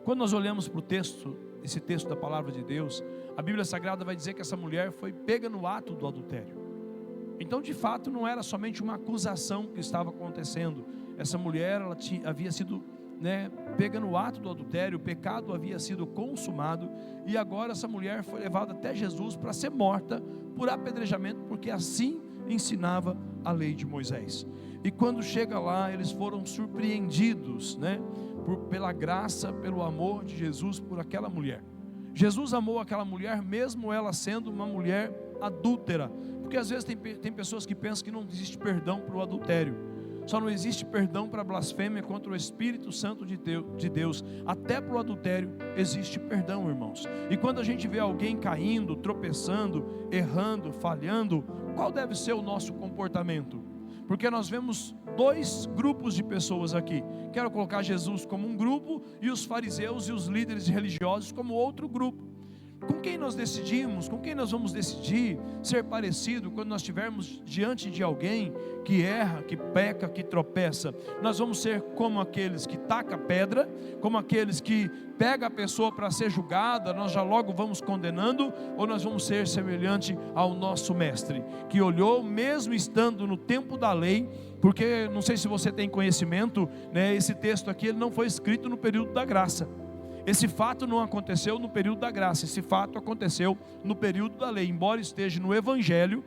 Quando nós olhamos para o texto, esse texto da palavra de Deus, a Bíblia Sagrada vai dizer que essa mulher foi pega no ato do adultério. Então, de fato, não era somente uma acusação que estava acontecendo. Essa mulher, havia sido pega no ato do adultério, o pecado havia sido consumado, e agora essa mulher foi levada até Jesus para ser morta por apedrejamento, porque assim ensinava a lei de Moisés. E quando chega lá, eles foram surpreendidos, pela graça, pelo amor de Jesus por aquela mulher. Jesus amou aquela mulher, mesmo ela sendo uma mulher adúltera, porque às vezes tem pessoas que pensam que não existe perdão para o adultério. Só não existe perdão para a blasfêmia contra o Espírito Santo de Deus. Até para o adultério existe perdão, irmãos. E quando a gente vê alguém caindo, tropeçando, errando, falhando, qual deve ser o nosso comportamento? Porque nós vemos dois grupos de pessoas aqui. Quero colocar Jesus como um grupo e os fariseus e os líderes religiosos como outro grupo. Com quem nós decidimos, com quem nós vamos decidir ser parecido quando nós estivermos diante de alguém que erra, que peca, que tropeça? Nós vamos ser como aqueles que taca pedra, como aqueles que pega a pessoa para ser julgada, nós já logo vamos condenando, ou nós vamos ser semelhante ao nosso mestre, que olhou mesmo estando no tempo da lei, porque não sei se você tem conhecimento, esse texto aqui ele não foi escrito no período da graça. Esse fato não aconteceu no período da graça, esse fato aconteceu no período da lei. Embora esteja no Evangelho,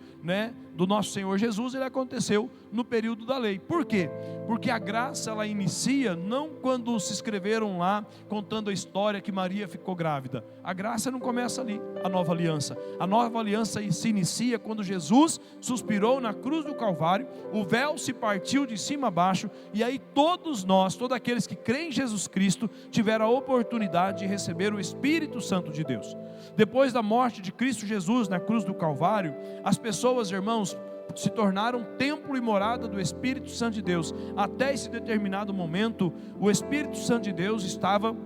do nosso Senhor Jesus, ele aconteceu no período da lei. Por quê? Porque a graça ela inicia não quando se escreveram lá contando a história que Maria ficou grávida. A graça não começa ali, a nova aliança. A nova aliança se inicia quando Jesus suspirou na cruz do Calvário, o véu se partiu de cima a baixo, e aí todos nós, todos aqueles que creem em Jesus Cristo, tiveram a oportunidade de receber o Espírito Santo de Deus. Depois da morte de Cristo Jesus na cruz do Calvário, as pessoas, irmãos, se tornaram templo e morada do Espírito Santo de Deus. Até esse determinado momento, o Espírito Santo de Deus estava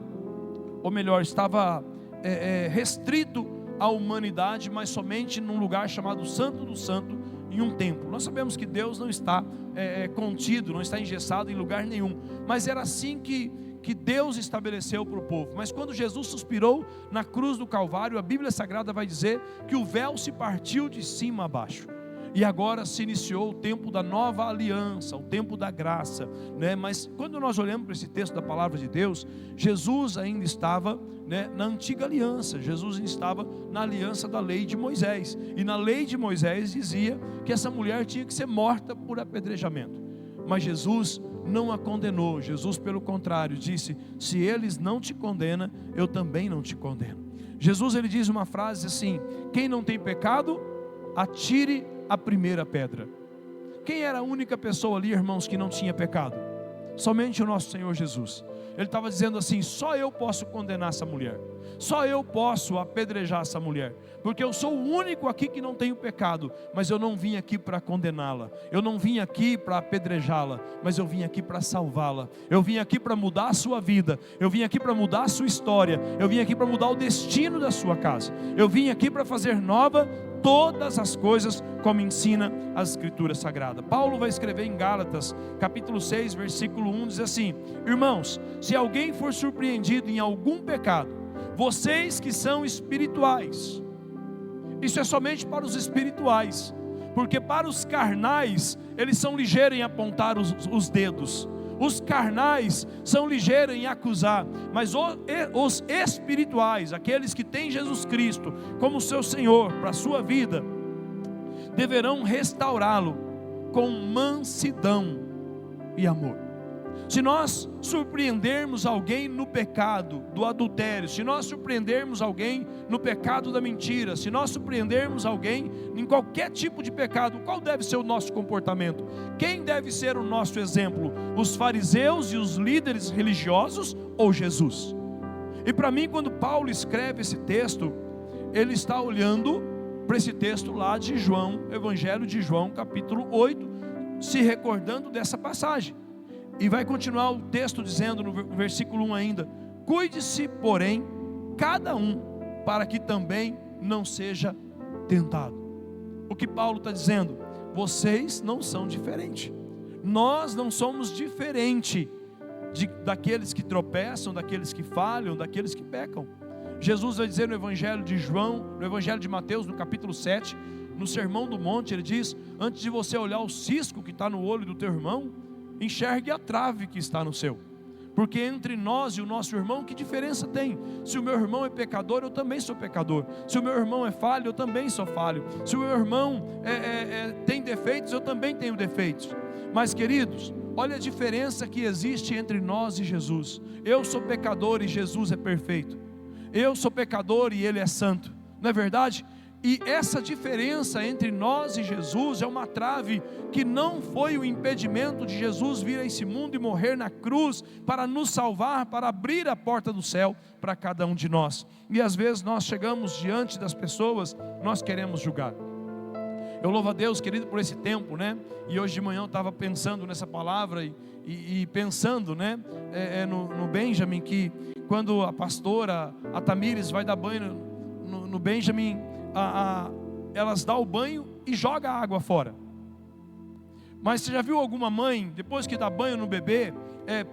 restrito à humanidade, mas somente num lugar chamado Santo do Santo, em um templo. Nós sabemos que Deus não está contido, não está engessado em lugar nenhum, mas era assim que Deus estabeleceu para o povo. Mas quando Jesus suspirou na cruz do Calvário, a Bíblia Sagrada vai dizer que o véu se partiu de cima a baixo, e agora se iniciou o tempo da nova aliança, o tempo da graça, Mas quando nós olhamos para esse texto da palavra de Deus, Jesus ainda estava na antiga aliança, Jesus ainda estava na aliança da lei de Moisés, e na lei de Moisés dizia que essa mulher tinha que ser morta por apedrejamento. Mas Jesus não a condenou. Jesus, pelo contrário, disse: se eles não te condenam, eu também não te condeno. Jesus ele diz uma frase assim: quem não tem pecado, atire a primeira pedra. Quem era a única pessoa ali, irmãos, que não tinha pecado? Somente o nosso Senhor Jesus. Ele estava dizendo assim: só eu posso condenar essa mulher, só eu posso apedrejar essa mulher, porque eu sou o único aqui que não tenho pecado. Mas eu não vim aqui para condená-la, eu não vim aqui para apedrejá-la, mas eu vim aqui para salvá-la. Eu vim aqui para mudar a sua vida, eu vim aqui para mudar a sua história, eu vim aqui para mudar o destino da sua casa, eu vim aqui para fazer nova todas as coisas, como ensina as Escrituras Sagradas. Paulo vai escrever em Gálatas, capítulo 6, versículo 1, diz assim: irmãos, se alguém for surpreendido em algum pecado, vocês que são espirituais, isso é somente para os espirituais, porque para os carnais, eles são ligeiros em apontar os dedos. Os carnais são ligeiros em acusar, mas os espirituais, aqueles que têm Jesus Cristo como seu Senhor para a sua vida, deverão restaurá-lo com mansidão e amor. Se nós surpreendermos alguém no pecado do adultério, se nós surpreendermos alguém no pecado da mentira, se nós surpreendermos alguém em qualquer tipo de pecado, qual deve ser o nosso comportamento? Quem deve ser o nosso exemplo? Os fariseus e os líderes religiosos ou Jesus? E para mim, quando Paulo escreve esse texto, ele está olhando para esse texto lá de João, Evangelho de João, capítulo 8, se recordando dessa passagem. E vai continuar o texto dizendo no versículo 1 ainda: cuide-se, porém, cada um, para que também não seja tentado. O que Paulo está dizendo? Vocês não são diferentes, nós não somos diferentes. daqueles que tropeçam, daqueles que falham, daqueles que pecam. Jesus vai dizer no Evangelho de João, no Evangelho de Mateus, no capítulo 7, no Sermão do Monte, ele diz: antes de você olhar o cisco que está no olho do teu irmão, enxergue a trave que está no seu. Porque entre nós e o nosso irmão, que diferença tem? Se o meu irmão é pecador, eu também sou pecador. Se o meu irmão é falho, eu também sou falho. Se o meu irmão tem defeitos, eu também tenho defeitos. Mas queridos, olha a diferença que existe entre nós e Jesus. Eu sou pecador e Jesus é perfeito. Eu sou pecador e Ele é santo, não é verdade? E essa diferença entre nós e Jesus é uma trave que não foi o impedimento de Jesus vir a esse mundo e morrer na cruz para nos salvar, para abrir a porta do céu para cada um de nós. E às vezes nós chegamos diante das pessoas, nós queremos julgar. Eu louvo a Deus, querido, por esse tempo, né? E hoje de manhã eu estava pensando nessa palavra e pensando, né? No Benjamin, que quando a pastora, a Tamires, vai dar banho no Benjamin, elas dão o banho e jogam a água fora. Mas você já viu alguma mãe, depois que dá banho no bebê,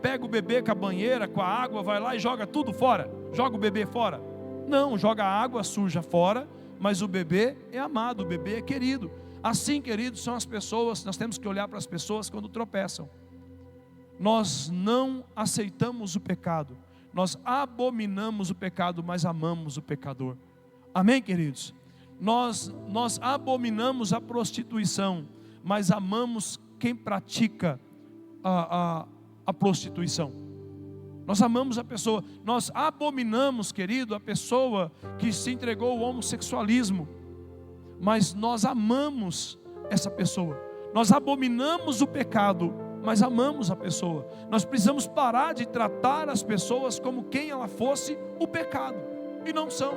pega o bebê com a banheira, com a água, vai lá e joga tudo fora? Joga o bebê fora? Não, joga a água suja fora, mas o bebê é amado, o bebê é querido. Assim, queridos, são as pessoas. Nós temos que olhar para as pessoas quando tropeçam. Nós não aceitamos o pecado, nós abominamos o pecado, mas amamos o pecador. Amém, queridos? Nós abominamos a prostituição, mas amamos quem pratica a prostituição. Nós amamos a pessoa. Nós abominamos, querido, a pessoa que se entregou ao homossexualismo, mas nós amamos essa pessoa. Nós abominamos o pecado, mas amamos a pessoa. Nós precisamos parar de tratar as pessoas como quem ela fosse o pecado, e não são.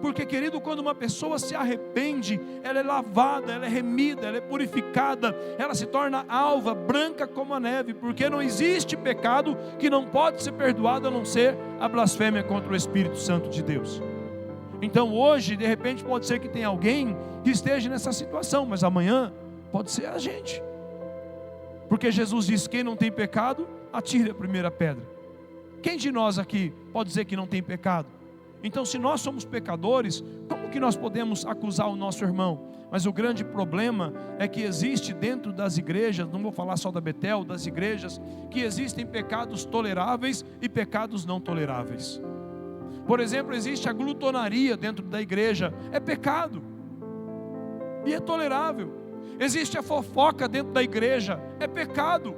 Porque, querido, quando uma pessoa se arrepende, ela é lavada, ela é remida, ela é purificada, ela se torna alva, branca como a neve, porque não existe pecado que não pode ser perdoado a não ser a blasfêmia contra o Espírito Santo de Deus. Então hoje, de repente, pode ser que tenha alguém que esteja nessa situação, mas amanhã pode ser a gente. Porque Jesus diz: quem não tem pecado, atire a primeira pedra. Quem de nós aqui pode dizer que não tem pecado? Então, se nós somos pecadores, como que nós podemos acusar o nosso irmão? Mas o grande problema é que existe dentro das igrejas, não vou falar só da Betel, das igrejas, que existem pecados toleráveis e pecados não toleráveis. Por exemplo, existe a glutonaria dentro da igreja, é pecado e é tolerável. Existe a fofoca dentro da igreja, é pecado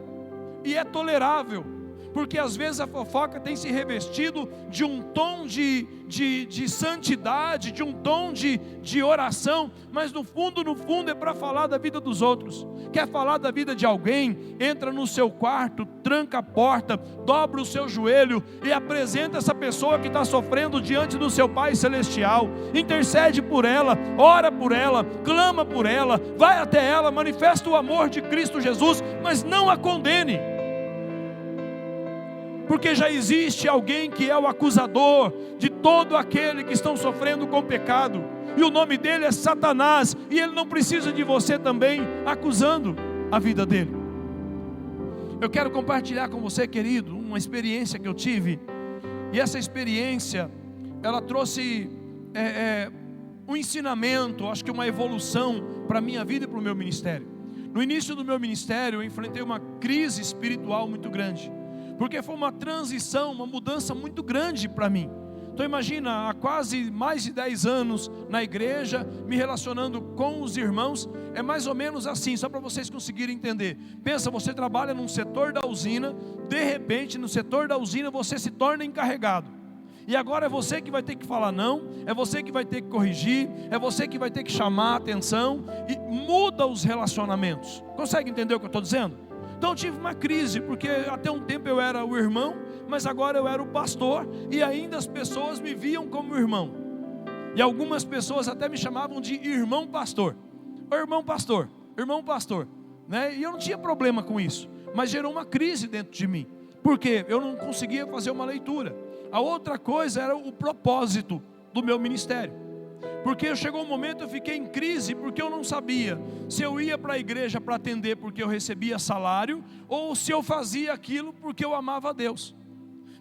e é tolerável. Porque às vezes a fofoca tem se revestido de um tom de santidade, de um tom de oração, mas no fundo é para falar da vida dos outros. Quer falar da vida de alguém? Entra no seu quarto, tranca a porta, dobra o seu joelho e apresenta essa pessoa que está sofrendo diante do seu Pai Celestial. Intercede por ela, ora por ela, clama por ela, vai até ela, manifesta o amor de Cristo Jesus, mas não a condene. Porque já existe alguém que é o acusador de todo aquele que estão sofrendo com pecado, e o nome dele é Satanás, e ele não precisa de você também acusando a vida dele. Eu quero compartilhar com você, querido, uma experiência que eu tive, e essa experiência, ela trouxe um ensinamento, acho que uma evolução para a minha vida e para o meu ministério. No início do meu ministério, eu enfrentei uma crise espiritual muito grande, porque foi uma transição, uma mudança muito grande para mim. Então imagina, há quase mais de 10 anos na igreja, me relacionando com os irmãos, é mais ou menos assim, só para vocês conseguirem entender. Pensa, você trabalha num setor da usina, de repente no setor da usina você se torna encarregado. E agora é você que vai ter que falar não, é você que vai ter que corrigir, é você que vai ter que chamar a atenção, e muda os relacionamentos. Consegue entender o que eu estou dizendo? Então eu tive uma crise, porque até um tempo eu era o irmão, mas agora eu era o pastor, e ainda as pessoas me viam como irmão. E algumas pessoas até me chamavam de irmão pastor. Ô, irmão pastor, né? E eu não tinha problema com isso, mas gerou uma crise dentro de mim, porque eu não conseguia fazer uma leitura. A outra coisa era o propósito do meu ministério. Porque chegou um momento eu fiquei em crise, porque eu não sabia se eu ia para a igreja para atender porque eu recebia salário, ou se eu fazia aquilo porque eu amava a Deus.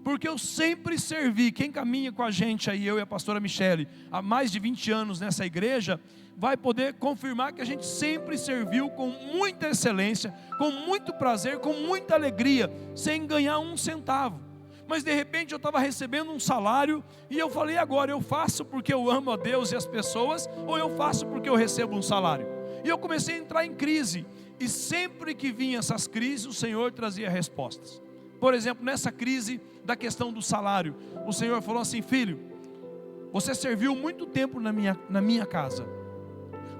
Porque eu sempre servi. Quem caminha com a gente aí, eu e a pastora Michele, há mais de 20 anos nessa igreja, vai poder confirmar que a gente sempre serviu com muita excelência, com muito prazer, com muita alegria, sem ganhar um centavo. Mas de repente eu estava recebendo um salário, e eu falei: agora eu faço porque eu amo a Deus e as pessoas, ou eu faço porque eu recebo um salário? E eu comecei a entrar em crise, e sempre que vinha essas crises, o Senhor trazia respostas. Por exemplo, nessa crise da questão do salário, o Senhor falou assim: filho, você serviu muito tempo na minha casa,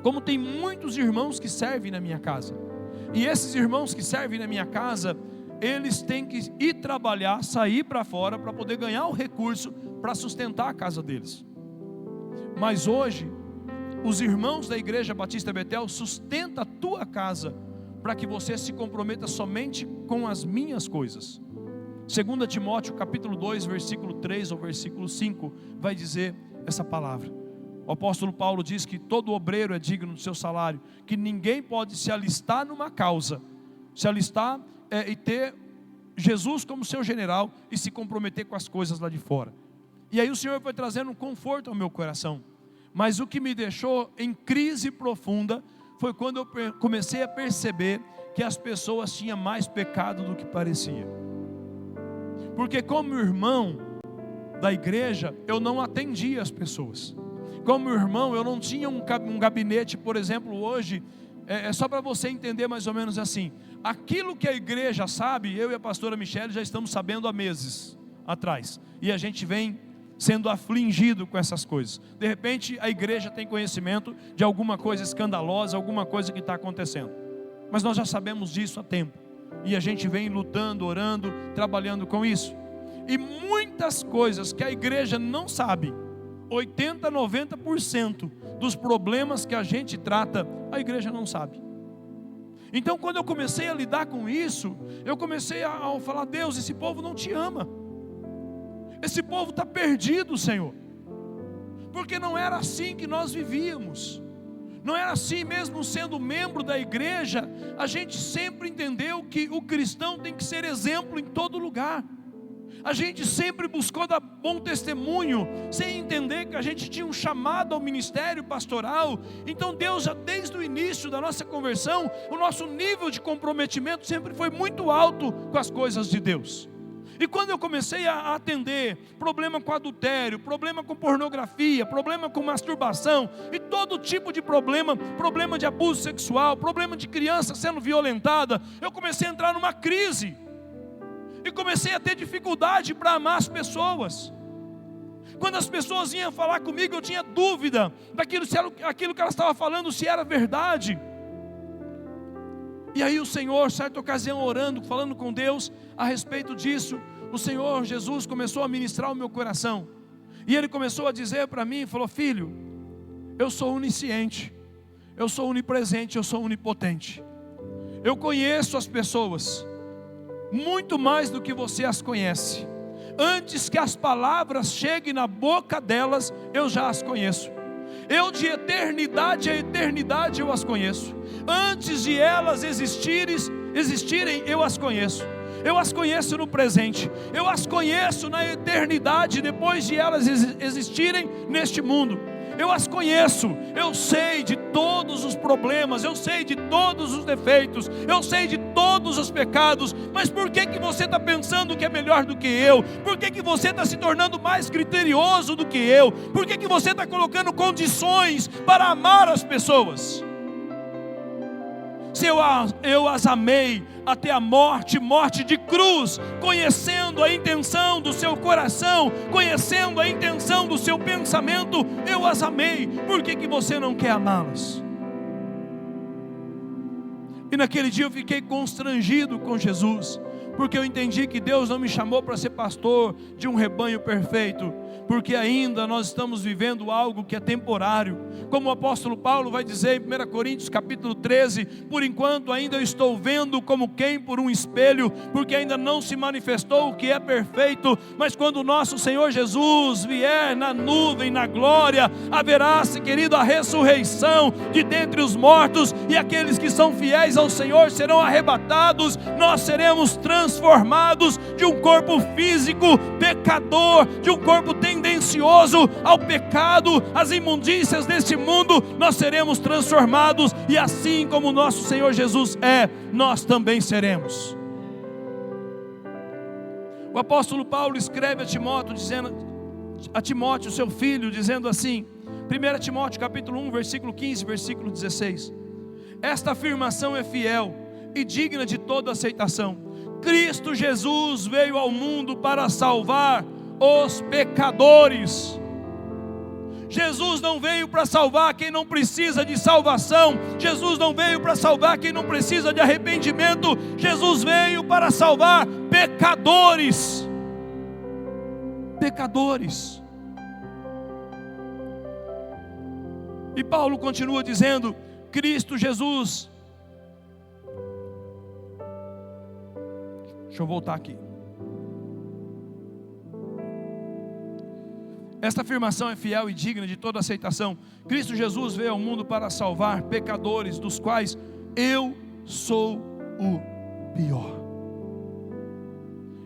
como tem muitos irmãos que servem na minha casa, e esses irmãos que servem na minha casa, eles têm que ir trabalhar, sair para fora, para poder ganhar o recurso para sustentar a casa deles. Mas hoje, os irmãos da Igreja Batista Betel sustentam a tua casa, para que você se comprometa somente com as minhas coisas. 2 Timóteo capítulo 2, versículo 3 ou versículo 5, vai dizer essa palavra. O apóstolo Paulo diz que todo obreiro é digno do seu salário, que ninguém pode se alistar numa causa, se alistar e ter Jesus como seu general, e se comprometer com as coisas lá de fora. E aí o Senhor foi trazendo um conforto ao meu coração. Mas o que me deixou em crise profunda, foi quando eu comecei a perceber que as pessoas tinham mais pecado do que parecia. Porque como irmão da igreja, eu não atendia as pessoas. Como irmão, eu não tinha um gabinete, por exemplo, hoje, é só para você entender mais ou menos assim. Aquilo que a igreja sabe, eu e a pastora Michele já estamos sabendo há meses atrás. E a gente vem sendo afligido com essas coisas. De repente a igreja tem conhecimento de alguma coisa escandalosa, alguma coisa que está acontecendo. Mas nós já sabemos disso há tempo. E a gente vem lutando, orando, trabalhando com isso. E muitas coisas que a igreja não sabe, 80%, 90% dos problemas que a gente trata, a igreja não sabe. Então quando eu comecei a lidar com isso, eu comecei a falar: Deus, esse povo não te ama. Esse povo está perdido, Senhor. Porque não era assim que nós vivíamos. Não era assim, mesmo sendo membro da igreja, a gente sempre entendeu que o cristão tem que ser exemplo em todo lugar. A gente sempre buscou dar bom testemunho, sem entender que a gente tinha um chamado ao ministério pastoral. Então Deus, já desde o início da nossa conversão, o nosso nível de comprometimento sempre foi muito alto com as coisas de Deus. E quando eu comecei a atender problema com adultério, problema com pornografia, problema com masturbação e todo tipo de problema de abuso sexual, problema de criança sendo violentada, eu comecei a entrar numa crise. E comecei a ter dificuldade para amar as pessoas. Quando as pessoas vinham falar comigo, eu tinha dúvida daquilo, se era aquilo que elas estavam falando, se era verdade. E aí o Senhor, certa ocasião, orando, falando com Deus a respeito disso, o Senhor Jesus começou a ministrar o meu coração. E Ele começou a dizer para mim, falou: filho, eu sou onisciente, eu sou onipresente, eu sou onipotente. Eu conheço as pessoas muito mais do que você as conhece. Antes que as palavras cheguem na boca delas, eu já as conheço. Eu de eternidade a eternidade eu as conheço. Antes de elas existirem, eu as conheço. Eu as conheço no presente. Eu as conheço na eternidade, depois de elas existirem neste mundo. Eu as conheço, eu sei de todos os problemas, eu sei de todos os defeitos, eu sei de todos os pecados. Mas por que você está pensando que é melhor do que eu? Por que você está se tornando mais criterioso do que eu? Por que você está colocando condições para amar as pessoas? Se eu as amei até a morte de cruz, conhecendo a intenção do seu coração, conhecendo a intenção do seu pensamento, eu as amei. Por que você não quer amá-las? E naquele dia eu fiquei constrangido com Jesus, porque eu entendi que Deus não me chamou para ser pastor de um rebanho perfeito. porque ainda nós estamos vivendo algo que é temporário. Como o apóstolo Paulo vai dizer em 1 Coríntios capítulo 13, por enquanto ainda eu estou vendo como quem por um espelho, porque ainda não se manifestou o que é perfeito, mas quando o nosso Senhor Jesus vier na nuvem, na glória, haverá, querido, a ressurreição de dentre os mortos, e aqueles que são fiéis ao Senhor serão arrebatados. Nós seremos transformados de um corpo físico pecador, de um corpo tendencioso ao pecado, às imundícias deste mundo. Nós seremos transformados, e assim como o nosso Senhor Jesus é, nós também seremos. O apóstolo Paulo escreve a Timóteo, seu filho, dizendo assim, 1 Timóteo capítulo 1, versículo 15, versículo 16: esta afirmação é fiel e digna de toda aceitação. Cristo Jesus veio ao mundo para salvar os pecadores. Jesus não veio para salvar quem não precisa de salvação. Jesus não veio para salvar quem não precisa de arrependimento. Jesus veio para salvar pecadores. Pecadores. E Paulo continua dizendo: Cristo Jesus. Deixa eu voltar aqui. Esta afirmação é fiel e digna de toda aceitação. Cristo Jesus veio ao mundo para salvar pecadores, dos quais eu sou o pior.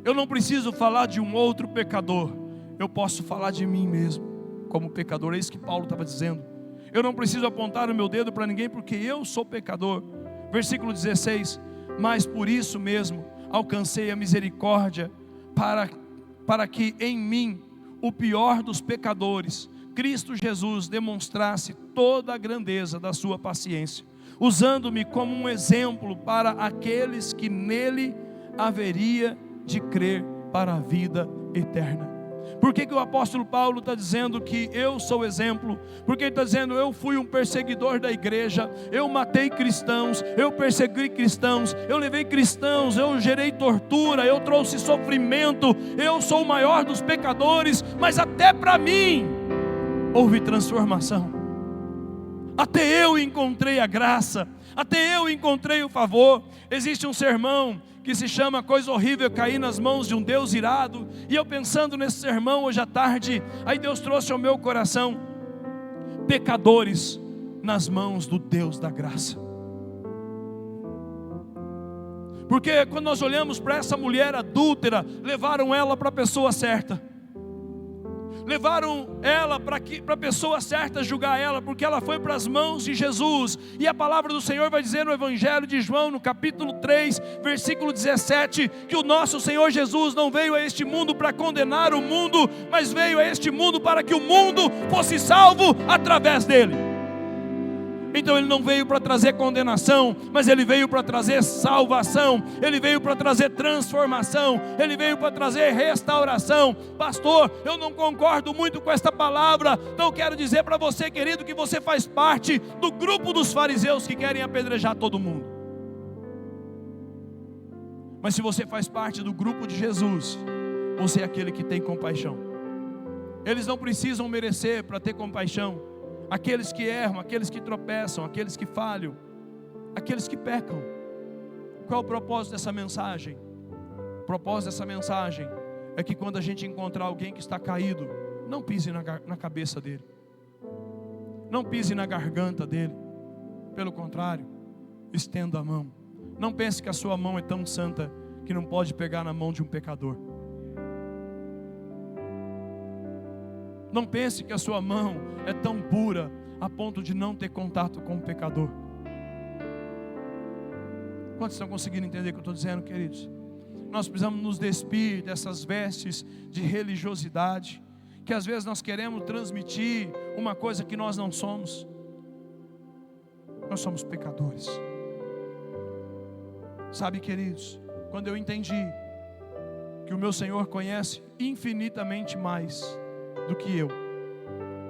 Eu não preciso falar de um outro pecador, eu posso falar de mim mesmo como pecador. É isso que Paulo estava dizendo. Eu não preciso apontar o meu dedo para ninguém, porque eu sou pecador. Versículo 16: mas por isso mesmo alcancei a misericórdia, para que em mim, o pior dos pecadores, Cristo Jesus demonstrasse toda a grandeza da sua paciência, usando-me como um exemplo para aqueles que nele haveria de crer para a vida eterna. Por que o apóstolo Paulo está dizendo que eu sou exemplo? Porque ele está dizendo: eu fui um perseguidor da igreja, eu matei cristãos, eu persegui cristãos, eu levei cristãos, eu gerei tortura, eu trouxe sofrimento, eu sou o maior dos pecadores, mas até para mim houve transformação. Até eu encontrei a graça, até eu encontrei o favor. Existe um sermão que se chama Coisa Horrível Cair nas Mãos de um Deus Irado, e eu pensando nesse sermão hoje à tarde, aí Deus trouxe ao meu coração: pecadores nas mãos do Deus da graça. Porque quando nós olhamos para essa mulher adúltera, levaram ela para a pessoa certa, levaram ela para a pessoa certa julgar ela, porque ela foi para as mãos de Jesus. E a palavra do Senhor vai dizer no Evangelho de João, no capítulo 3, versículo 17, que o nosso Senhor Jesus não veio a este mundo para condenar o mundo, mas veio a este mundo para que o mundo fosse salvo através dele. Então ele não veio para trazer condenação, mas ele veio para trazer salvação, ele veio para trazer transformação, ele veio para trazer restauração. Pastor, eu não concordo muito com esta palavra, então eu quero dizer para você, querido, que você faz parte do grupo dos fariseus que querem apedrejar todo mundo. Mas se você faz parte do grupo de Jesus, você é aquele que tem compaixão. Eles não precisam merecer para ter compaixão. Aqueles que erram, aqueles que tropeçam, aqueles que falham, aqueles que pecam. Qual é o propósito dessa mensagem? O propósito dessa mensagem é que quando a gente encontrar alguém que está caído, não pise na cabeça dele, não pise na garganta dele. Pelo contrário, estenda a mão. Não pense que a sua mão é tão santa que não pode pegar na mão de um pecador. Não pense que a sua mão é tão pura a ponto de não ter contato com o pecador. Quantos estão conseguindo entender o que eu estou dizendo, queridos? Nós precisamos nos despir dessas vestes de religiosidade, que às vezes nós queremos transmitir uma coisa que nós não somos. Nós somos pecadores. Sabe, queridos, quando eu entendi que o meu Senhor conhece infinitamente mais do que eu,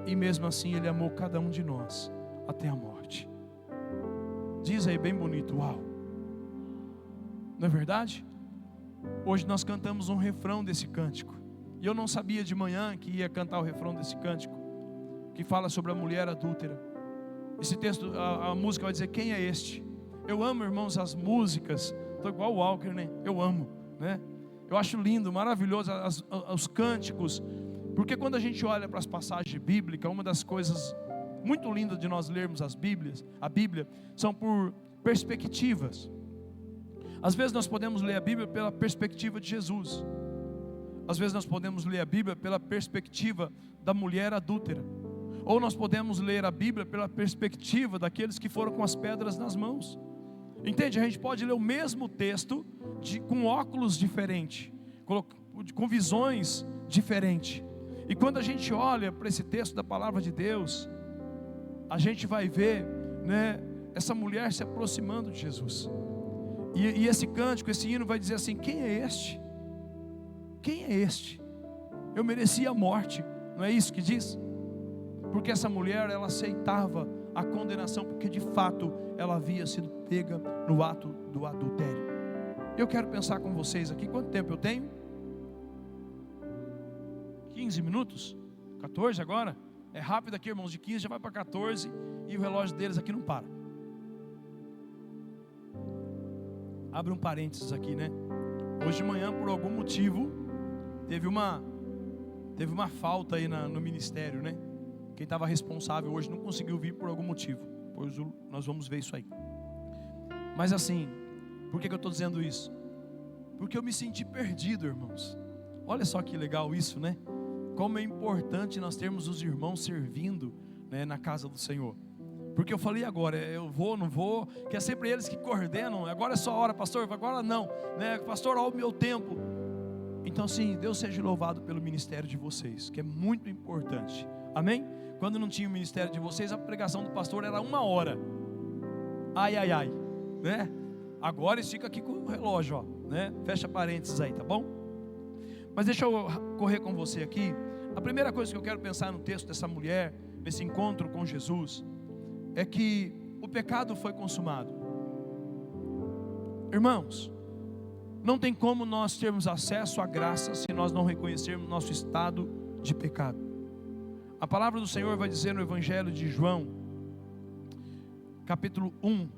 e mesmo assim Ele amou cada um de nós até a morte. Diz aí bem bonito: uau! Não é verdade? Hoje nós cantamos um refrão desse cântico, E eu não sabia de manhã que ia cantar o refrão desse cântico, que fala sobre a mulher adúltera. Esse texto, a música vai dizer: quem é este? Eu amo, irmãos, as músicas. Estou igual o Walker, né? Eu amo, né? Eu acho lindo, maravilhoso os cânticos. Porque quando a gente olha para as passagens bíblicas, uma das coisas muito lindas de nós lermos a Bíblia, são por perspectivas. Às vezes nós podemos ler a Bíblia pela perspectiva de Jesus. Às vezes nós podemos ler a Bíblia pela perspectiva da mulher adúltera. Ou nós podemos ler a Bíblia pela perspectiva daqueles que foram com as pedras nas mãos. Entende? A gente pode ler o mesmo texto com óculos diferentes, com visões diferentes. E quando a gente olha para esse texto da palavra de Deus, a gente vai ver, né, essa mulher se aproximando de Jesus. E esse cântico, esse hino vai dizer assim: quem é este? Quem é este? Eu merecia a morte. Não é isso que diz? Porque essa mulher, ela aceitava a condenação, porque de fato ela havia sido pega no ato do adultério. Eu quero pensar com vocês aqui. Quanto tempo eu tenho? 15 minutos? 14 agora? É rápido aqui, irmãos. De 15 já vai para 14 e o relógio deles aqui não para. Abre um parênteses aqui, né? Hoje de manhã, por algum motivo, teve uma falta aí no ministério, né? Quem estava responsável hoje não conseguiu vir por algum motivo. Pois nós vamos ver isso aí. Mas assim, por que eu estou dizendo isso? Porque eu me senti perdido, irmãos. Olha só que legal isso, né? Como é importante nós termos os irmãos servindo, né, na casa do Senhor. Porque eu falei agora, eu vou, não vou, que é sempre eles que coordenam. Agora é só a hora, pastor, agora não, né? Pastor, olha o meu tempo. Então sim, Deus seja louvado pelo ministério de vocês, que é muito importante. Amém? Quando não tinha o ministério de vocês, a pregação do pastor era 1 hora. Ai, ai, ai, né? Agora eles ficam aqui com o relógio, ó, né? Fecha parênteses aí, tá bom? Mas deixa eu correr com você aqui. A primeira coisa que eu quero pensar no texto dessa mulher, nesse encontro com Jesus, é que o pecado foi consumado. Irmãos, não tem como nós termos acesso à graça se nós não reconhecermos nosso estado de pecado. A palavra do Senhor vai dizer no Evangelho de João, capítulo 1,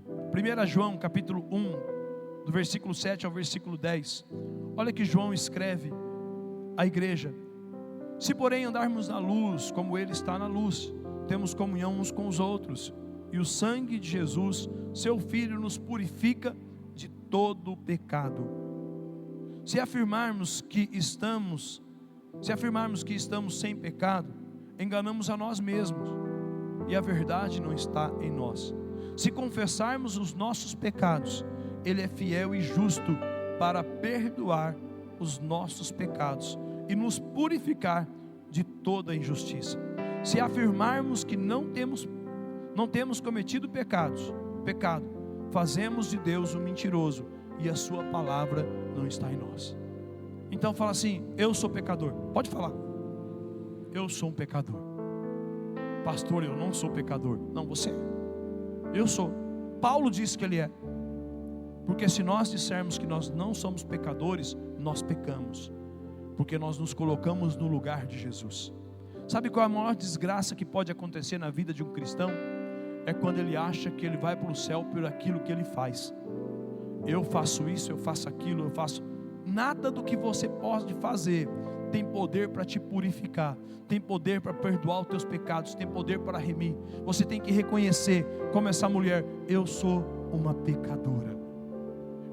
1 João, capítulo 1, do versículo 7 ao versículo 10. Olha que João escreve à igreja: se porém andarmos na luz, como Ele está na luz, temos comunhão uns com os outros, e o sangue de Jesus, seu Filho, nos purifica de todo o pecado. Se afirmarmos que estamos sem pecado, enganamos a nós mesmos, e a verdade não está em nós. Se confessarmos os nossos pecados, Ele é fiel e justo para perdoar os nossos pecados e nos purificar de toda injustiça. Se afirmarmos que não temos cometido pecado, fazemos de Deus um mentiroso, e a sua palavra não está em nós. Então fala assim: eu sou pecador. Pode falar: eu sou um pecador. Pastor, eu não sou pecador. Não, você é. Eu sou. Paulo disse que ele é. Porque se nós dissermos que nós não somos pecadores, nós pecamos, porque nós nos colocamos no lugar de Jesus. Sabe qual é a maior desgraça que pode acontecer na vida de um cristão? É quando ele acha que ele vai para o céu por aquilo que ele faz. Eu faço isso, eu faço aquilo, eu faço. Nada do que você pode fazer tem poder para te purificar, tem poder para perdoar os teus pecados, tem poder para remir. Você tem que reconhecer, como essa mulher: eu sou uma pecadora.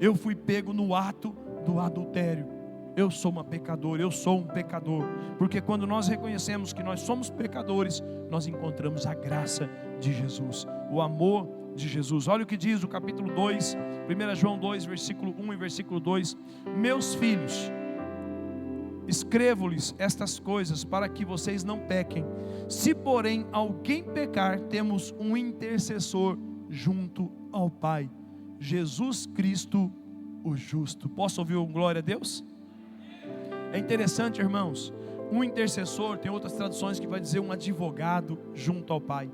Eu fui pego no ato do adultério. Eu sou uma pecadora, eu sou um pecador. Porque quando nós reconhecemos que nós somos pecadores, nós encontramos a graça de Jesus, o amor de Jesus. Olha o que diz o capítulo 2, 1 João 2, versículo 1 e versículo 2: meus filhos, escrevo-lhes estas coisas para que vocês não pequem. Se porém alguém pecar, temos um intercessor junto ao Pai, Jesus Cristo o justo. Posso ouvir um glória a Deus? É interessante, irmãos, um intercessor, tem outras traduções que vai dizer um advogado junto ao Pai.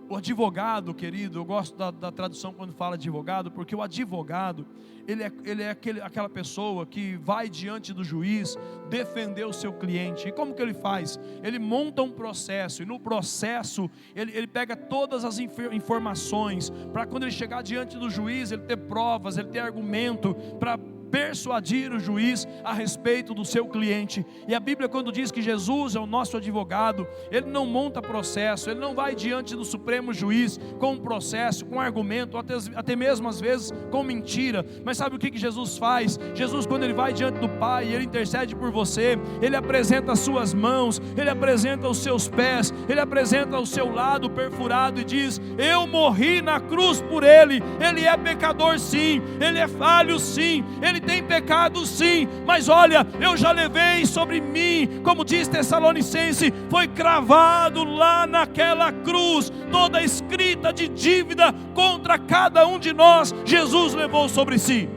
O advogado, querido, eu gosto da tradução quando fala advogado, porque o advogado, ele é aquela pessoa que vai diante do juiz defender o seu cliente. E como que ele faz? Ele monta um processo, e no processo ele pega todas as informações, para quando ele chegar diante do juiz, ele ter provas, ele ter argumento, para persuadir o juiz a respeito do seu cliente. E a Bíblia, quando diz que Jesus é o nosso advogado, ele não monta processo, ele não vai diante do Supremo Juiz com um processo, com argumento, até mesmo às vezes com mentira. Mas sabe o que Jesus faz? Jesus, quando ele vai diante do Pai, ele intercede por você, ele apresenta as suas mãos, ele apresenta os seus pés, ele apresenta o seu lado perfurado e diz: eu morri na cruz por ele é pecador sim, ele é falho sim, ele tem pecado sim, mas olha, eu já levei sobre mim, como diz Tessalonicense, foi cravado lá naquela cruz, toda a escrita de dívida contra cada um de nós, Jesus levou sobre si.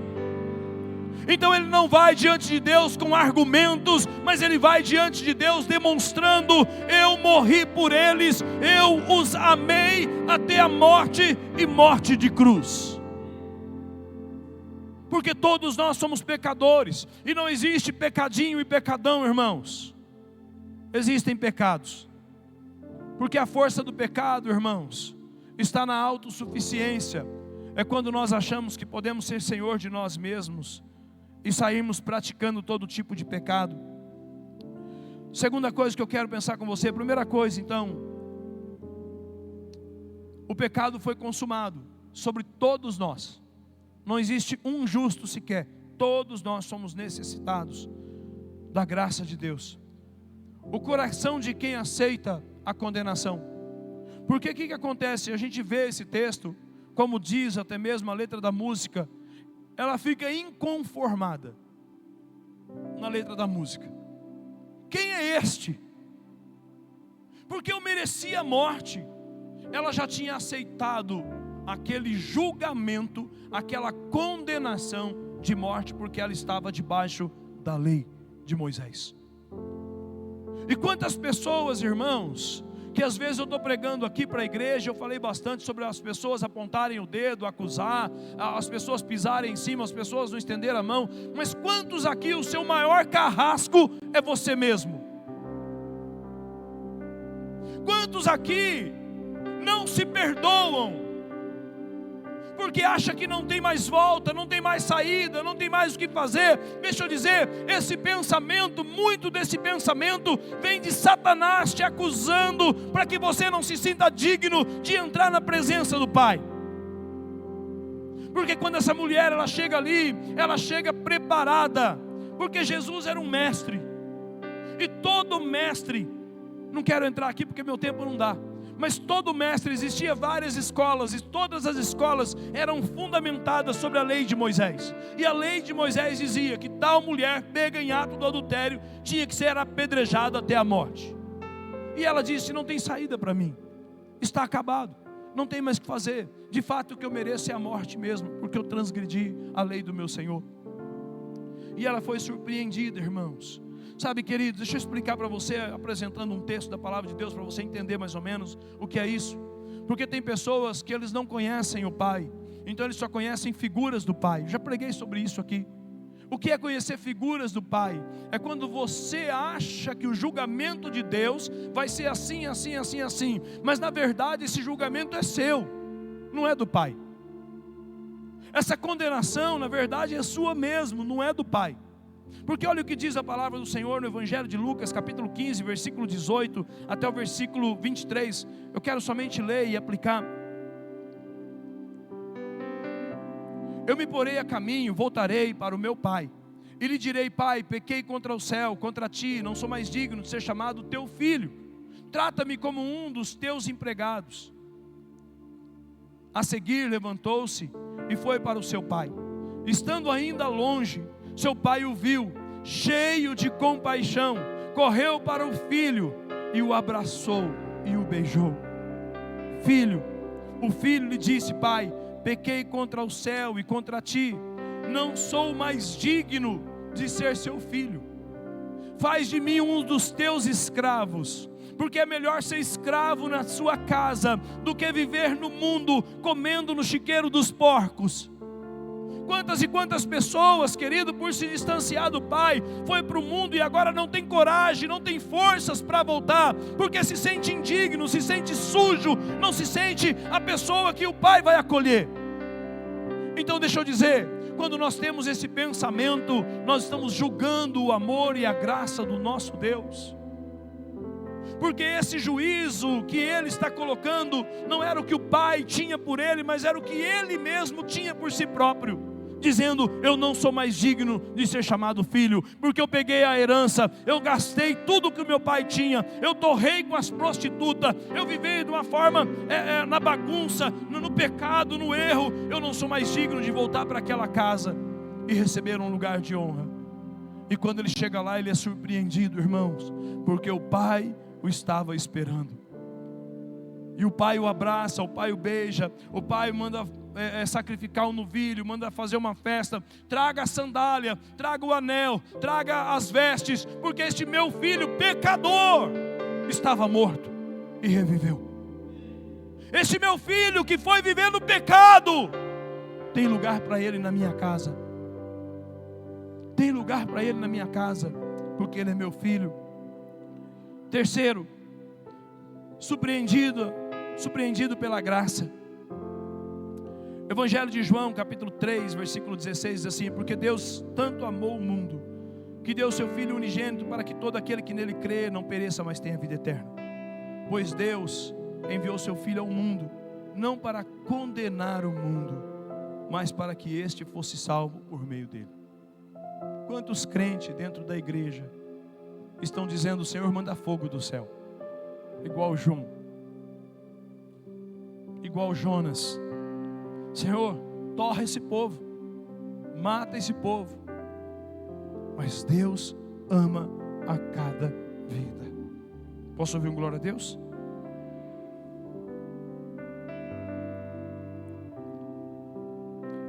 Então ele não vai diante de Deus com argumentos, mas ele vai diante de Deus demonstrando: eu morri por eles, eu os amei até a morte e morte de cruz. Porque todos nós somos pecadores, e não existe pecadinho e pecadão, irmãos. Existem pecados, porque a força do pecado, irmãos, está na autossuficiência. É quando nós achamos que podemos ser senhor de nós mesmos e sairmos praticando todo tipo de pecado. Segunda coisa que eu quero pensar com você, primeira coisa então, o pecado foi consumado sobre todos nós. Não existe um justo sequer. Todos nós somos necessitados da graça de Deus. O coração de quem aceita a condenação. Porque o que acontece? A gente vê esse texto, como diz até mesmo a letra da música, ela fica inconformada na letra da música. Quem é este? Porque eu merecia a morte. Ela já tinha aceitado aquele julgamento, aquela condenação de morte, porque ela estava debaixo da lei de Moisés. E quantas pessoas, irmãos, que às vezes eu estou pregando aqui para a igreja, eu falei bastante sobre as pessoas apontarem o dedo, acusar, as pessoas pisarem em cima, as pessoas não estenderem a mão, mas quantos aqui o seu maior carrasco é você mesmo? Quantos aqui não se perdoam, porque acha que não tem mais volta, não tem mais saída, não tem mais o que fazer? Deixa eu dizer, esse pensamento, muito desse pensamento vem de Satanás te acusando, para que você não se sinta digno de entrar na presença do Pai. Porque quando essa mulher, ela chega ali, ela chega preparada, porque Jesus era um mestre, e todo mestre, não quero entrar aqui porque meu tempo não dá, mas todo mestre, existia várias escolas, e todas as escolas eram fundamentadas sobre a lei de Moisés. E a lei de Moisés dizia que tal mulher pega em ato do adultério tinha que ser apedrejada até a morte. E ela disse: não tem saída para mim, está acabado, não tem mais o que fazer. De fato o que eu mereço é a morte mesmo, porque eu transgredi a lei do meu Senhor. E ela foi surpreendida, irmãos. Sabe, queridos, deixa eu explicar para você, apresentando um texto da palavra de Deus, para você entender mais ou menos o que é isso. Porque tem pessoas que eles não conhecem o Pai, então eles só conhecem figuras do Pai. Eu já preguei sobre isso aqui. O que é conhecer figuras do Pai? É quando você acha que o julgamento de Deus vai ser assim, assim, assim, assim, mas na verdade esse julgamento é seu, não é do Pai. Essa condenação, na verdade, é sua mesmo, não é do Pai. Porque olha o que diz a palavra do Senhor no Evangelho de Lucas, capítulo 15, versículo 18 até o versículo 23. Eu quero somente ler e aplicar. Eu me porei a caminho, voltarei para o meu pai, e lhe direi: Pai, pequei contra o céu, contra ti, não sou mais digno de ser chamado teu filho. Trata-me como um dos teus empregados. A seguir levantou-se e foi para o seu pai. Estando ainda longe, seu pai o viu, cheio de compaixão, correu para o filho e o abraçou e o beijou. O filho lhe disse: Pai, pequei contra o céu e contra ti, não sou mais digno de ser seu filho. Faz de mim um dos teus escravos. porque é melhor ser escravo na sua casa do que viver no mundo comendo no chiqueiro dos porcos. Quantas e quantas pessoas, querido, por se distanciar do Pai, foi para o mundo e agora não tem coragem, não tem forças para voltar, porque se sente indigno, se sente sujo, não se sente a pessoa que o Pai vai acolher. Então deixa eu dizer, quando nós temos esse pensamento, nós estamos julgando o amor e a graça do nosso Deus. Porque esse juízo que ele está colocando não era o que o Pai tinha por ele, mas era o que ele mesmo tinha por si próprio, dizendo: eu não sou mais digno de ser chamado filho, porque eu peguei a herança, eu gastei tudo que o meu pai tinha, eu torrei com as prostitutas, eu vivi de uma forma na bagunça, no pecado, no erro. Eu não sou mais digno de voltar para aquela casa e receber um lugar de honra. E quando ele chega lá, ele é surpreendido, irmãos, porque o pai o estava esperando. E o pai o abraça, o pai o beija, o pai manda sacrificar um novilho, manda fazer uma festa. Traga a sandália, traga o anel, traga as vestes, porque este meu filho pecador estava morto e reviveu. Este meu filho que foi viver no pecado, tem lugar para ele na minha casa. Tem lugar para ele na minha casa, porque ele é meu filho. Terceiro, surpreendido pela graça. Evangelho de João, capítulo 3, versículo 16, diz assim: porque Deus tanto amou o mundo, que deu seu Filho unigênito, para que todo aquele que nele crê não pereça, mas tenha vida eterna. Pois Deus enviou seu Filho ao mundo, não para condenar o mundo, mas para que este fosse salvo por meio dele. Quantos crentes dentro da igreja estão dizendo: o Senhor manda fogo do céu, igual João, igual Jonas. Senhor, torra esse povo, mata esse povo. Mas Deus ama a cada vida. Posso ouvir um glória a Deus?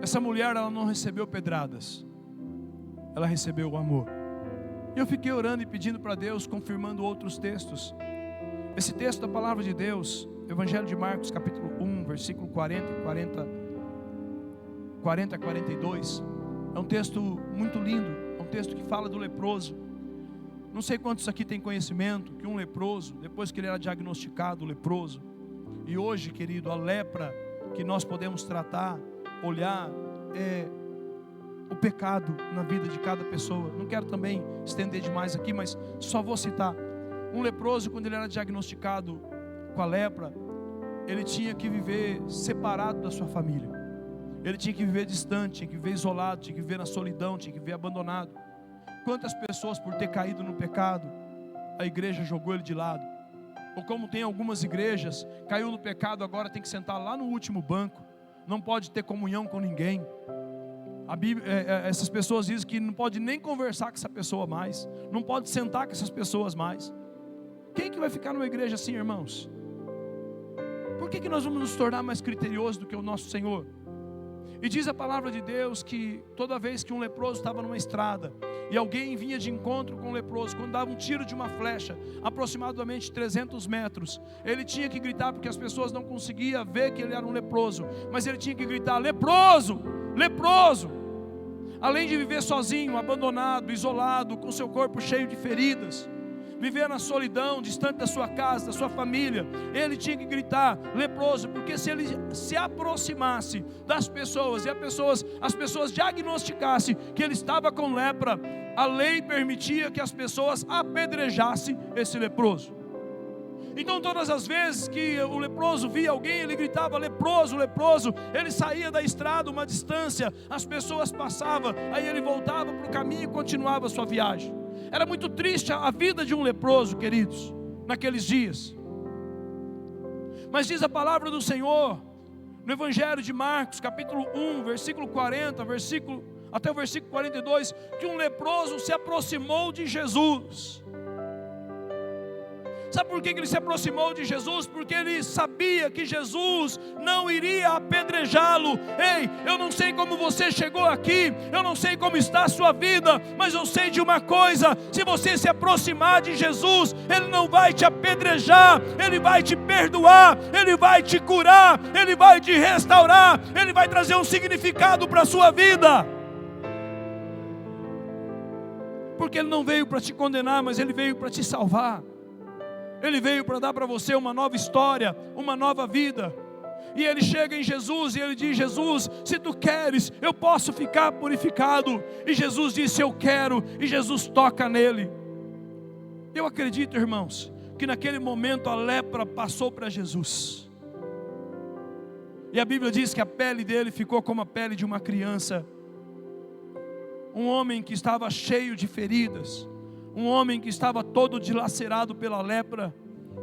Essa mulher, ela não recebeu pedradas, ela recebeu o amor. E eu fiquei orando e pedindo para Deus, confirmando outros textos. Esse texto da palavra de Deus, Evangelho de Marcos, capítulo 1, versículo 40 a 42, é um texto muito lindo, é um texto que fala do leproso. Não sei quantos aqui têm conhecimento que um leproso, depois que ele era diagnosticado leproso, e hoje, querido, a lepra que nós podemos tratar, olhar, é o pecado na vida de cada pessoa. Não quero também estender demais aqui, mas só vou citar. Um leproso, quando ele era diagnosticado com a lepra, ele tinha que viver separado da sua família. Ele tinha que viver distante, tinha que viver isolado, tinha que viver na solidão, tinha que viver abandonado. Quantas pessoas, por ter caído no pecado, a igreja jogou ele de lado? Ou como tem algumas igrejas, caiu no pecado, agora tem que sentar lá no último banco, não pode ter comunhão com ninguém. A Bíblia, essas pessoas dizem que não pode nem conversar com essa pessoa mais, não pode sentar com essas pessoas mais. Quem que vai ficar numa igreja assim, irmãos? Por que nós vamos nos tornar mais criteriosos do que o nosso Senhor? E diz a palavra de Deus que toda vez que um leproso estava numa estrada e alguém vinha de encontro com o leproso, quando dava um tiro de uma flecha, aproximadamente 300 metros, ele tinha que gritar, porque as pessoas não conseguiam ver que ele era um leproso, mas ele tinha que gritar: leproso, leproso. Além de viver sozinho, abandonado, isolado, com seu corpo cheio de feridas, viver na solidão, distante da sua casa, da sua família, ele tinha que gritar: leproso, porque se ele se aproximasse das pessoas e as pessoas diagnosticassem que ele estava com lepra, a lei permitia que as pessoas apedrejassem esse leproso. Então todas as vezes que o leproso via alguém, ele gritava: leproso, leproso. Ele saía da estrada uma distância, as pessoas passavam, aí ele voltava para o caminho e continuava a sua viagem. Era muito triste a vida de um leproso, queridos, naqueles dias. Mas diz a palavra do Senhor no Evangelho de Marcos, capítulo 1, versículo 40, até o versículo 42, que um leproso se aproximou de Jesus. Sabe por que ele se aproximou de Jesus? Porque ele sabia que Jesus não iria apedrejá-lo. Ei, eu não sei como você chegou aqui, eu não sei como está a sua vida, mas eu sei de uma coisa: se você se aproximar de Jesus, Ele não vai te apedrejar, Ele vai te perdoar, Ele vai te curar, Ele vai te restaurar, Ele vai trazer um significado para a sua vida. Porque Ele não veio para te condenar, mas Ele veio para te salvar. Ele veio para dar para você uma nova história, uma nova vida. E ele chega em Jesus e ele diz: Jesus, se tu queres, eu posso ficar purificado. E Jesus disse: eu quero. E Jesus toca nele. Eu acredito, irmãos, que naquele momento a lepra passou para Jesus. E a Bíblia diz que a pele dele ficou como a pele de uma criança. Um homem que estava cheio de feridas, um homem que estava todo dilacerado pela lepra,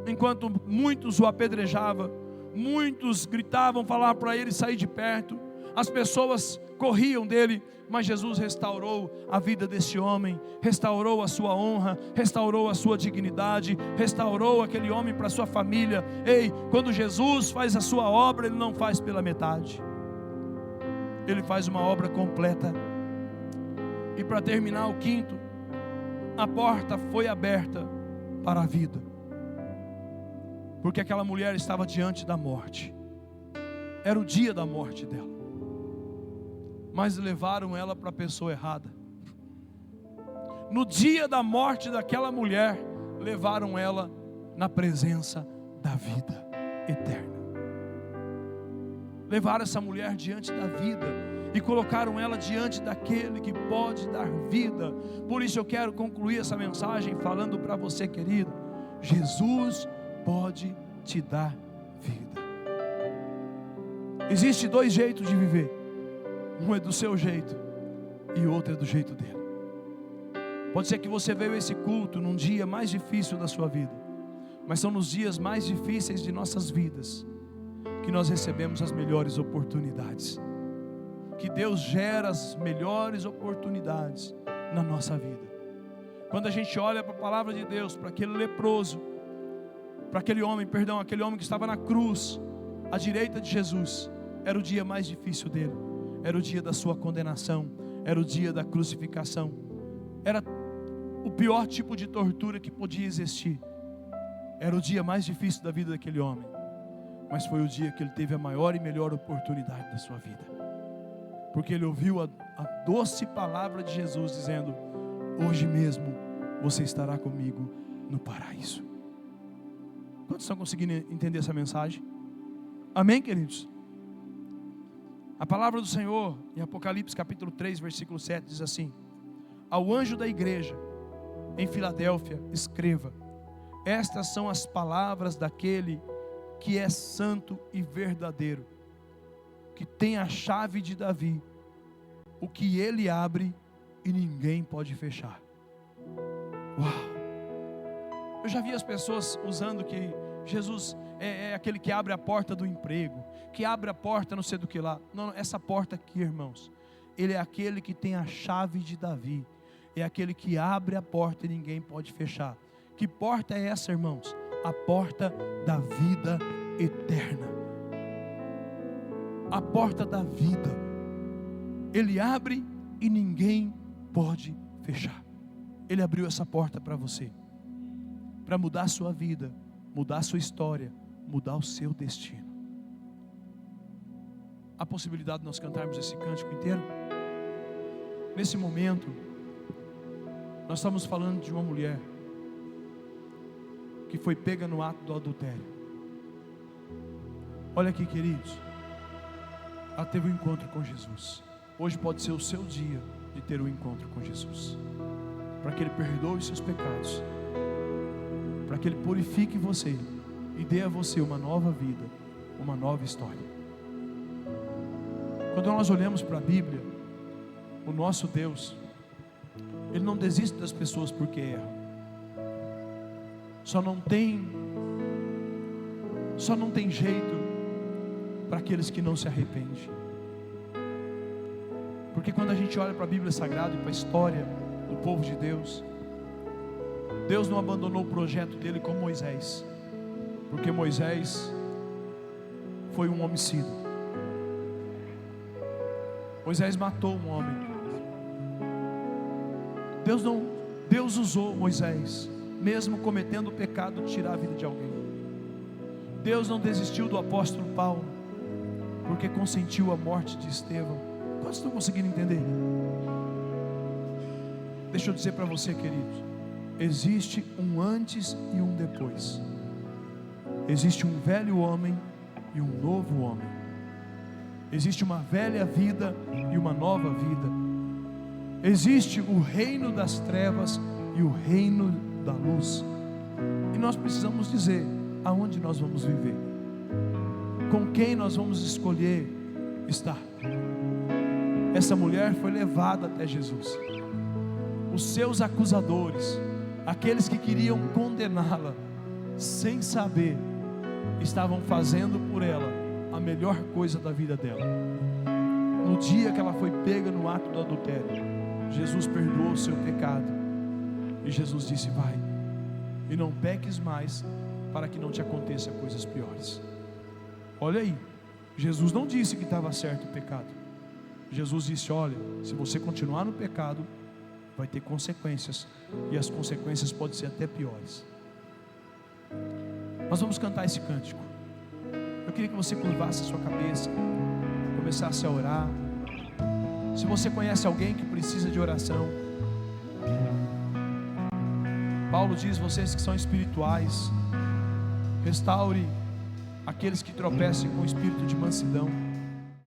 enquanto muitos o apedrejavam, muitos gritavam, falavam para ele sair de perto, as pessoas corriam dele, mas Jesus restaurou a vida desse homem, restaurou a sua honra, restaurou a sua dignidade, restaurou aquele homem para a sua família. Ei, quando Jesus faz a sua obra, Ele não faz pela metade, Ele faz uma obra completa. E para terminar, o quinto, a porta foi aberta para a vida, porque aquela mulher estava diante da morte, era o dia da morte dela, mas levaram ela para a pessoa errada. No dia da morte daquela mulher, levaram ela na presença da vida eterna. Levaram essa mulher diante da vida e colocaram ela diante daquele que pode dar vida. Por isso eu quero concluir essa mensagem falando para você, querido: Jesus pode te dar vida. Existem dois jeitos de viver: um é do seu jeito e o outro é do jeito dele. Pode ser que você veio a esse culto num dia mais difícil da sua vida, mas são nos dias mais difíceis de nossas vidas que nós recebemos as melhores oportunidades, que Deus gera as melhores oportunidades na nossa vida. Quando a gente olha para a palavra de Deus, para aquele leproso, para aquele homem que estava na cruz, à direita de Jesus, era o dia mais difícil dele, era o dia da sua condenação, era o dia da crucificação, era o pior tipo de tortura que podia existir, era o dia mais difícil da vida daquele homem, mas foi o dia que ele teve a maior e melhor oportunidade da sua vida, porque ele ouviu a doce palavra de Jesus dizendo: hoje mesmo você estará comigo no paraíso. Quantos estão conseguindo entender essa mensagem? Amém, queridos? A palavra do Senhor em Apocalipse capítulo 3 versículo 7 diz assim: ao anjo da igreja em Filadélfia escreva: estas são as palavras daquele que é santo e verdadeiro, que tem a chave de Davi, o que ele abre e ninguém pode fechar. Uau! Eu já vi as pessoas usando que Jesus é aquele que abre a porta do emprego, que abre a porta não sei do que lá. Não, essa porta aqui, irmãos, Ele é aquele que tem a chave de Davi, é aquele que abre a porta e ninguém pode fechar. Que porta é essa, irmãos? A porta da vida eterna, a porta da vida. Ele abre e ninguém pode fechar. Ele abriu essa porta para você, para mudar a sua vida, mudar a sua história, mudar o seu destino. Há possibilidade de nós cantarmos esse cântico inteiro? Nesse momento, nós estamos falando de uma mulher que foi pega no ato do adultério. Olha aqui, queridos, ela teve um encontro com Jesus. Hoje pode ser o seu dia de ter um encontro com Jesus, para que Ele perdoe os seus pecados, para que Ele purifique você e dê a você uma nova vida, uma nova história. Quando nós olhamos para a Bíblia, o nosso Deus, Ele não desiste das pessoas porque erram. Só não tem jeito para aqueles que não se arrependem. Porque quando a gente olha para a Bíblia Sagrada e para a história do povo de Deus, Deus não abandonou o projeto dele com Moisés, porque Moisés foi um homicida. Moisés matou um homem. Deus usou Moisés, mesmo cometendo o pecado de tirar a vida de alguém. Deus não desistiu do apóstolo Paulo, porque consentiu a morte de Estevão. Quantos estão conseguindo entender? Deixa eu dizer para você, queridos, existe um antes e um depois. Existe um velho homem e um novo homem. Existe uma velha vida e uma nova vida. Existe o reino das trevas e o reino da luz. E nós precisamos dizer aonde nós vamos viver, com quem nós vamos escolher estar. Essa mulher foi levada até Jesus. Os seus acusadores, aqueles que queriam condená-la, sem saber, estavam fazendo por ela a melhor coisa da vida dela. No dia que ela foi pega no ato do adultério, Jesus perdoou o seu pecado, e Jesus disse: vai, e não peques mais, para que não te aconteça coisas piores. Olha aí, Jesus não disse que estava certo o pecado. Jesus disse: olha, se você continuar no pecado, vai ter consequências, e as consequências podem ser até piores. Nós vamos cantar esse cântico. Eu queria que você curvasse a sua cabeça, começasse a orar. Se você conhece alguém que precisa de oração, Paulo diz: vocês que são espirituais, restaure aqueles que tropecem com o espírito de mansidão.